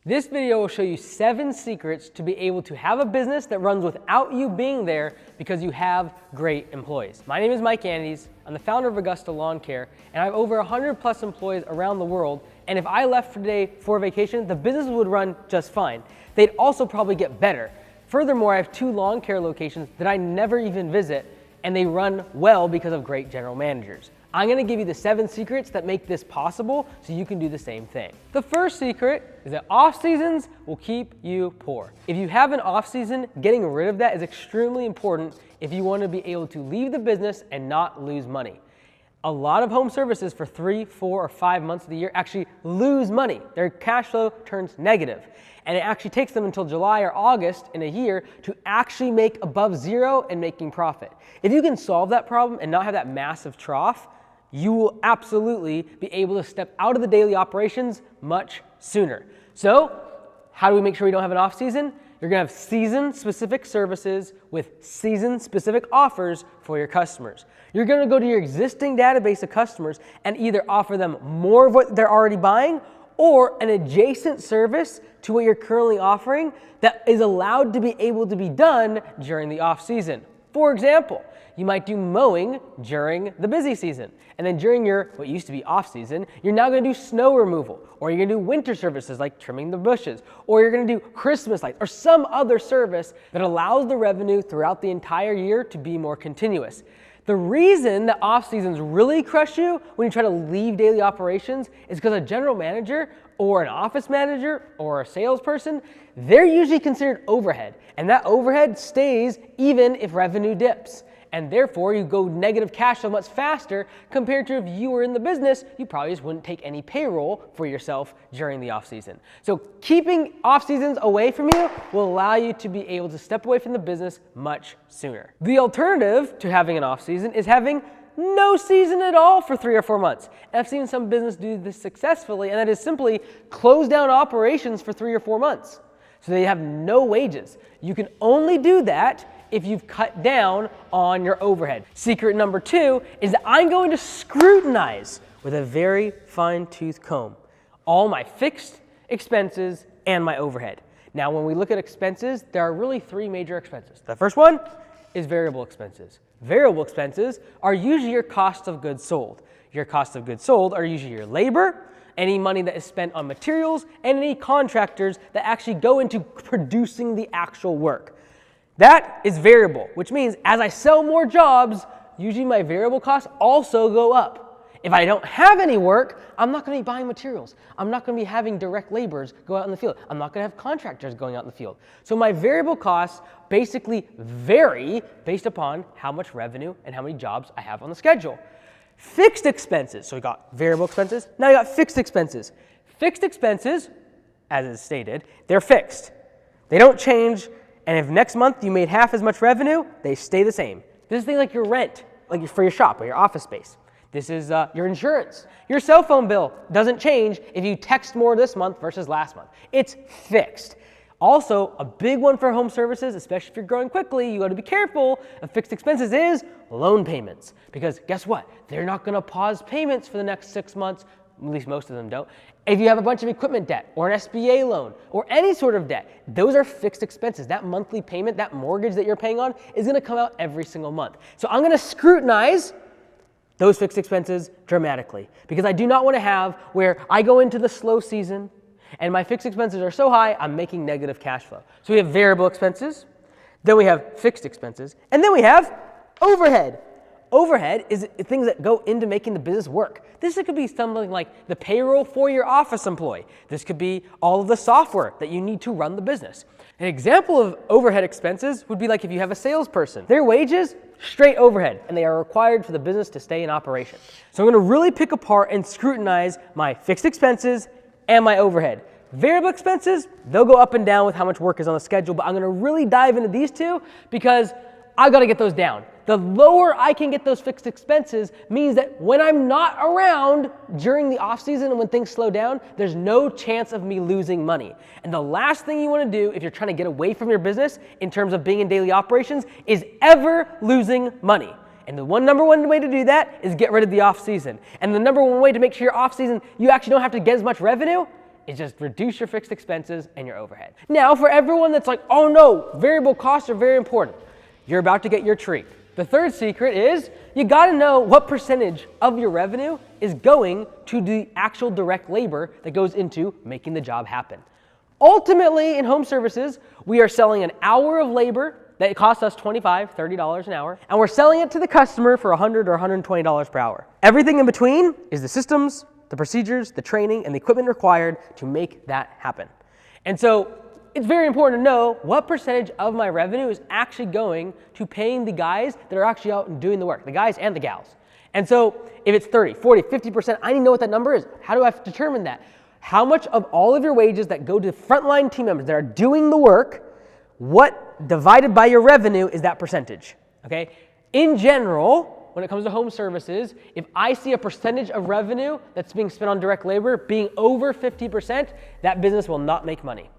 This video will show you 7 secrets to be able to have a business that runs without you being there because you have great employees. My name is Mike Andes. I'm the founder of Augusta Lawn Care, and I have over 100 plus employees around the world. And if I left today for vacation, the business would run just fine. They'd also probably get better. Furthermore, I have 2 lawn care locations that I never even visit, and they run well because of great general managers. I'm gonna give you the 7 secrets that make this possible so you can do the same thing. The first secret is that off seasons will keep you poor. If you have an off season, getting rid of that is extremely important if you want to be able to leave the business and not lose money. A lot of home services for 3, 4, or 5 months of the year actually lose money. Their cash flow turns negative. And it actually takes them until July or August in a year to actually make above zero and making profit. If you can solve that problem and not have that massive trough, you will absolutely be able to step out of the daily operations much sooner. So, how do we make sure we don't have an off season? You're gonna have season-specific services with season-specific offers for your customers. You're gonna go to your existing database of customers and either offer them more of what they're already buying or an adjacent service to what you're currently offering that is allowed to be able to be done during the off season. For example, you might do mowing during the busy season. And then during your, what used to be off season, you're now gonna do snow removal, or you're gonna do winter services like trimming the bushes, or you're gonna do Christmas lights, or some other service that allows the revenue throughout the entire year to be more continuous. The reason that off seasons really crush you when you try to leave daily operations is because a general manager or an office manager or a salesperson, they're usually considered overhead. And that overhead stays even if revenue dips. And therefore you go negative cash flow much faster compared to if you were in the business, you probably just wouldn't take any payroll for yourself during the off season. So keeping off seasons away from you will allow you to be able to step away from the business much sooner. The alternative to having an off season is having no season at all for 3 or 4 months. And I've seen some business do this successfully, and that is simply close down operations for 3 or 4 months. So they have no wages. You can only do that if you've cut down on your overhead. Secret number 2 is that I'm going to scrutinize with a very fine-tooth comb all my fixed expenses and my overhead. Now, when we look at expenses, there are really 3 major expenses. The first one is variable expenses. Variable expenses are usually your cost of goods sold. Your cost of goods sold are usually your labor, any money that is spent on materials, and any contractors that actually go into producing the actual work. That is variable, which means as I sell more jobs, usually my variable costs also go up. If I don't have any work, I'm not going to be buying materials. I'm not going to be having direct laborers go out in the field. I'm not going to have contractors going out in the field. So my variable costs basically vary based upon how much revenue and how many jobs I have on the schedule. Fixed expenses, so we got variable expenses, now we got fixed expenses. Fixed expenses, as is stated, they're fixed. They don't change. And if next month you made half as much revenue, they stay the same. This is things like your rent, like for your shop or your office space. This is your insurance. Your cell phone bill doesn't change if you text more this month versus last month. It's fixed. Also, a big one for home services, especially if you're growing quickly, you got to be careful of fixed expenses is loan payments. Because guess what? They're not going to pause payments for the next 6 months. At least most of them don't. If you have a bunch of equipment debt or an SBA loan or any sort of debt, those are fixed expenses. That monthly payment, that mortgage that you're paying on is going to come out every single month. So I'm going to scrutinize those fixed expenses dramatically because I do not want to have where I go into the slow season and my fixed expenses are so high, I'm making negative cash flow. So we have variable expenses, then we have fixed expenses, and then we have overhead. Overhead is things that go into making the business work. This could be something like the payroll for your office employee. This could be all of the software that you need to run the business. An example of overhead expenses would be like if you have a salesperson. Their wages, straight overhead, and they are required for the business to stay in operation. So I'm going to really pick apart and scrutinize my fixed expenses and my overhead. Variable expenses, they'll go up and down with how much work is on the schedule, but I'm going to really dive into these 2 because I've got to get those down. The lower I can get those fixed expenses means that when I'm not around during the off season and when things slow down, there's no chance of me losing money. And the last thing you want to do if you're trying to get away from your business in terms of being in daily operations is ever losing money. And the number one way to do that is get rid of the off season. And the number one way to make sure your off season, you actually don't have to get as much revenue is just reduce your fixed expenses and your overhead. Now, for everyone that's like, oh no, variable costs are very important, you're about to get your treat. The third secret is you gotta know what percentage of your revenue is going to the actual direct labor that goes into making the job happen. Ultimately, in home services, we are selling an hour of labor that costs us $25, $30 an hour, and we're selling it to the customer for $100 or $120 per hour. Everything in between is the systems, the procedures, the training, and the equipment required to make that happen. And so it's very important to know what percentage of my revenue is actually going to paying the guys that are actually out and doing the work, the guys and the gals. And so if it's 30, 40, 50%, I need to know what that number is. How do I determine that? How much of all of your wages that go to the frontline team members that are doing the work, what divided by your revenue is that percentage, okay? In general, when it comes to home services, if I see a percentage of revenue that's being spent on direct labor being over 50%, that business will not make money.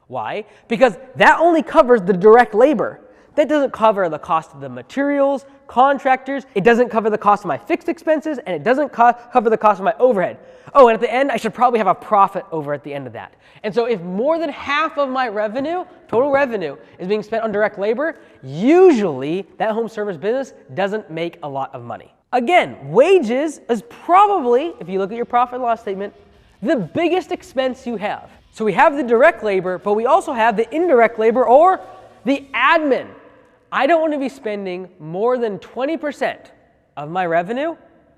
Why? Because that only covers the direct labor. That doesn't cover the cost of the materials, contractors, it doesn't cover the cost of my fixed expenses, and it doesn't cover the cost of my overhead. Oh, and at the end, I should probably have a profit over at the end of that. And so if more than half of my revenue, total revenue, is being spent on direct labor, usually that home service business doesn't make a lot of money. Again, wages is probably, if you look at your profit and loss statement, the biggest expense you have. So we have the direct labor, but we also have the indirect labor or the admin. I don't want to be spending more than 20% of my revenue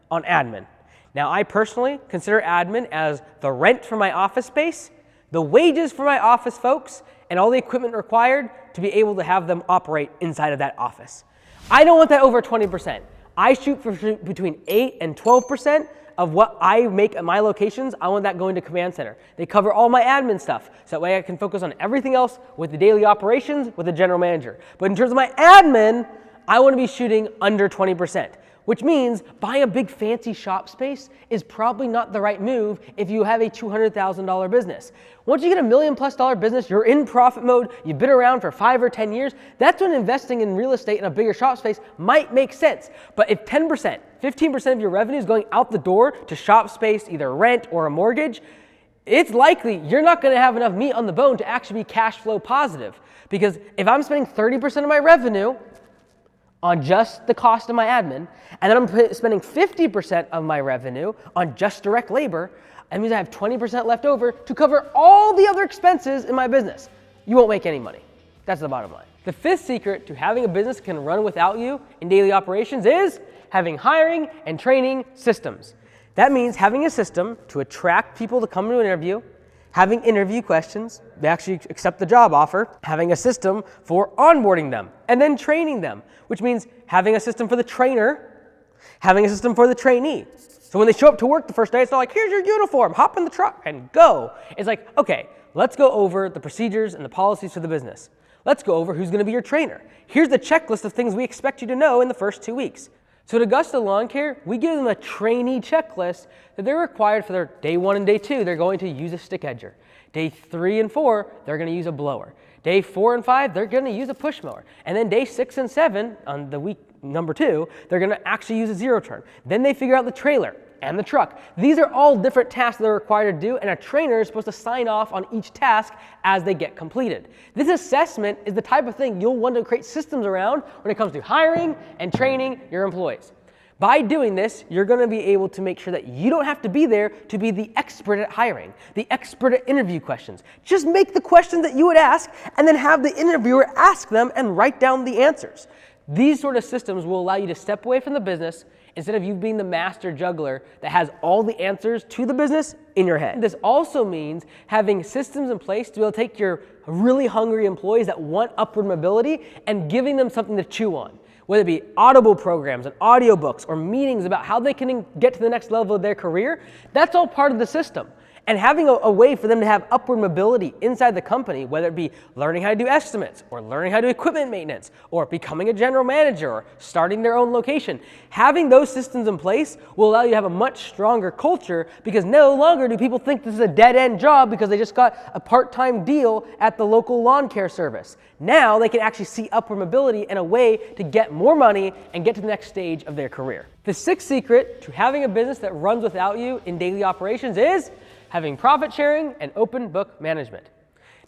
on admin. Now, I personally consider admin as the rent for my office space, the wages for my office folks, and all the equipment required to be able to have them operate inside of that office. I don't want that over 20%. I shoot for between 8 and 12% of what I make at my locations. I want that going to command center. They cover all my admin stuff, so that way I can focus on everything else with the daily operations with the general manager. But in terms of my admin, I want to be shooting under 20%, which means buying a big fancy shop space is probably not the right move if you have a $200,000 business. Once you get $1 million+ business, you're in profit mode, you've been around for 5 or 10 years, that's when investing in real estate in a bigger shop space might make sense. But if 10%, 15% of your revenue is going out the door to shop space, either rent or a mortgage, it's likely you're not going to have enough meat on the bone to actually be cash flow positive. Because if I'm spending 30% of my revenue on just the cost of my admin, and then I'm spending 50% of my revenue on just direct labor, that means I have 20% left over to cover all the other expenses in my business. You won't make any money. That's the bottom line. The fifth secret to having a business that can run without you in daily operations is having hiring and training systems. That means having a system to attract people to come to an interview, having interview questions, they actually accept the job offer, having a system for onboarding them, and then training them, which means having a system for the trainer, having a system for the trainee. So when they show up to work the first day, it's not like, here's your uniform, hop in the truck and go. It's like, okay, let's go over the procedures and the policies for the business. Let's go over who's gonna be your trainer. Here's the checklist of things we expect you to know in the first 2 weeks. So at Augusta Lawn Care, we give them a trainee checklist that they're required for their day 1 and day 2, they're going to use a stick edger. Day 3 and 4, they're gonna use a blower. Day 4 and 5, they're gonna use a push mower. And then day 6 and 7, on the week number 2, they're gonna actually use a zero turn. Then they figure out the trailer and the truck. These are all different tasks they're required to do, and a trainer is supposed to sign off on each task as they get completed. This assessment is the type of thing you'll want to create systems around when it comes to hiring and training your employees. By doing this, you're going to be able to make sure that you don't have to be there to be the expert at hiring, the expert at interview questions. Just make the questions that you would ask and then have the interviewer ask them and write down the answers. These sort of systems will allow you to step away from the business instead of you being the master juggler that has all the answers to the business in your head. This also means having systems in place to be able to take your really hungry employees that want upward mobility and giving them something to chew on. Whether it be audible programs and audiobooks or meetings about how they can get to the next level of their career, that's all part of the system. And having a way for them to have upward mobility inside the company, whether it be learning how to do estimates or learning how to do equipment maintenance or becoming a general manager or starting their own location, having those systems in place will allow you to have a much stronger culture because no longer do people think this is a dead-end job because they just got a part-time deal at the local lawn care service. Now they can actually see upward mobility and a way to get more money and get to the next stage of their career. The sixth secret to having a business that runs without you in daily operations is having profit sharing and open book management.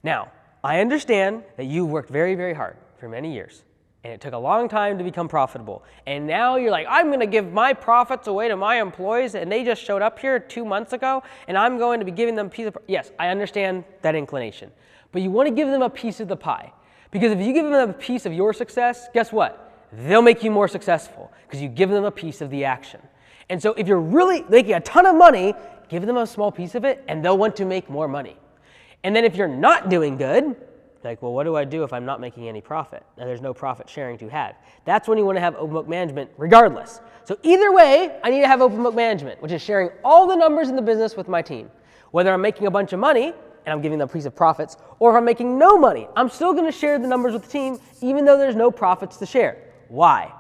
Now, I understand that you worked very, very hard for many years, and it took a long time to become profitable. And now you're like, I'm gonna give my profits away to my employees, and they just showed up here 2 months ago, and I'm going to be giving them a piece of, yes, I understand that inclination. But you wanna give them a piece of the pie. Because if you give them a piece of your success, guess what? They'll make you more successful, because you give them a piece of the action. And so if you're really making a ton of money, give them a small piece of it, and they'll want to make more money. And then if you're not doing good, like, well, what do I do if I'm not making any profit? And there's no profit sharing to have. That's when you want to have open book management regardless. So either way, I need to have open book management, which is sharing all the numbers in the business with my team. Whether I'm making a bunch of money, and I'm giving them a piece of profits, or if I'm making no money, I'm still going to share the numbers with the team, even though there's no profits to share. Why?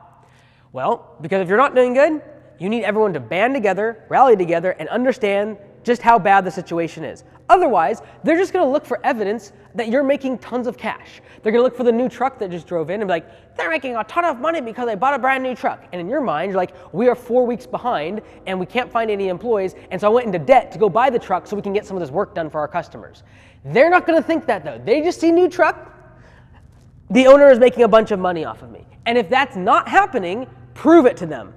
Well, because if you're not doing good, you need everyone to band together, rally together, and understand just how bad the situation is. Otherwise, they're just going to look for evidence that you're making tons of cash. They're going to look for the new truck that just drove in and be like, they're making a ton of money because they bought a brand new truck. And in your mind, you're like, we are 4 weeks behind and we can't find any employees, and so I went into debt to go buy the truck so we can get some of this work done for our customers. They're not going to think that though. They just see new truck. The owner is making a bunch of money off of me. And if that's not happening, prove it to them.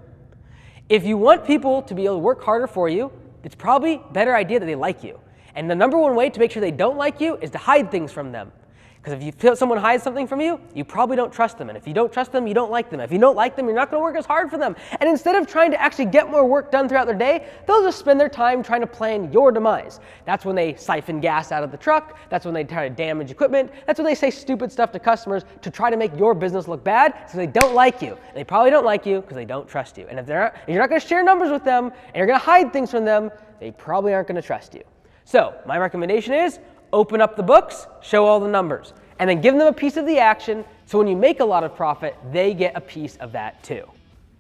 If you want people to be able to work harder for you, it's probably a better idea that they like you. And the number one way to make sure they don't like you is to hide things from them. Because if you feel someone hides something from you, you probably don't trust them. And if you don't trust them, you don't like them. If you don't like them, you're not going to work as hard for them. And instead of trying to actually get more work done throughout their day, they'll just spend their time trying to plan your demise. That's when they siphon gas out of the truck. That's when they try to damage equipment. That's when they say stupid stuff to customers to try to make your business look bad, so they don't like you. And they probably don't like you because they don't trust you. And if you're not going to share numbers with them and you're going to hide things from them, they probably aren't going to trust you. So my recommendation is open up the books, show all the numbers, and then give them a piece of the action so when you make a lot of profit, they get a piece of that too.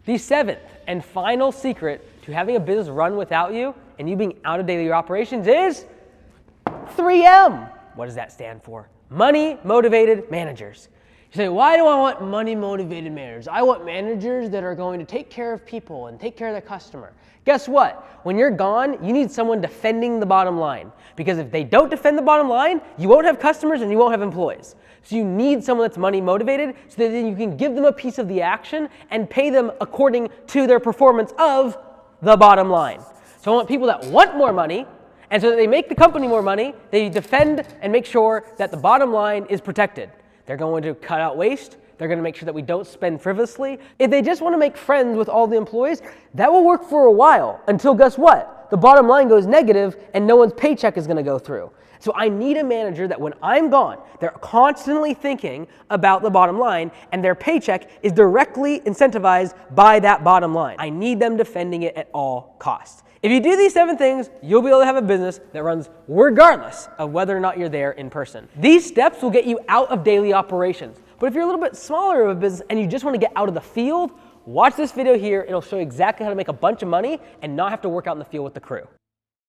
The seventh and final secret to having a business run without you and you being out of daily operations is 3M. What does that stand for? Money Motivated Managers. You say, why do I want money motivated managers? I want managers that are going to take care of people and take care of the customer. Guess what? When you're gone, you need someone defending the bottom line. Because if they don't defend the bottom line, you won't have customers and you won't have employees. So you need someone that's money motivated so that then you can give them a piece of the action and pay them according to their performance of the bottom line. So I want people that want more money, and so that they make the company more money, they defend and make sure that the bottom line is protected. They're going to cut out waste. They're going to make sure that we don't spend frivolously. If they just want to make friends with all the employees, that will work for a while until guess what? The bottom line goes negative and no one's paycheck is going to go through. So I need a manager that when I'm gone, they're constantly thinking about the bottom line and their paycheck is directly incentivized by that bottom line. I need them defending it at all costs. If you do these 7 things, you'll be able to have a business that runs regardless of whether or not you're there in person. These steps will get you out of daily operations. But if you're a little bit smaller of a business and you just want to get out of the field, watch this video here. It'll show you exactly how to make a bunch of money and not have to work out in the field with the crew.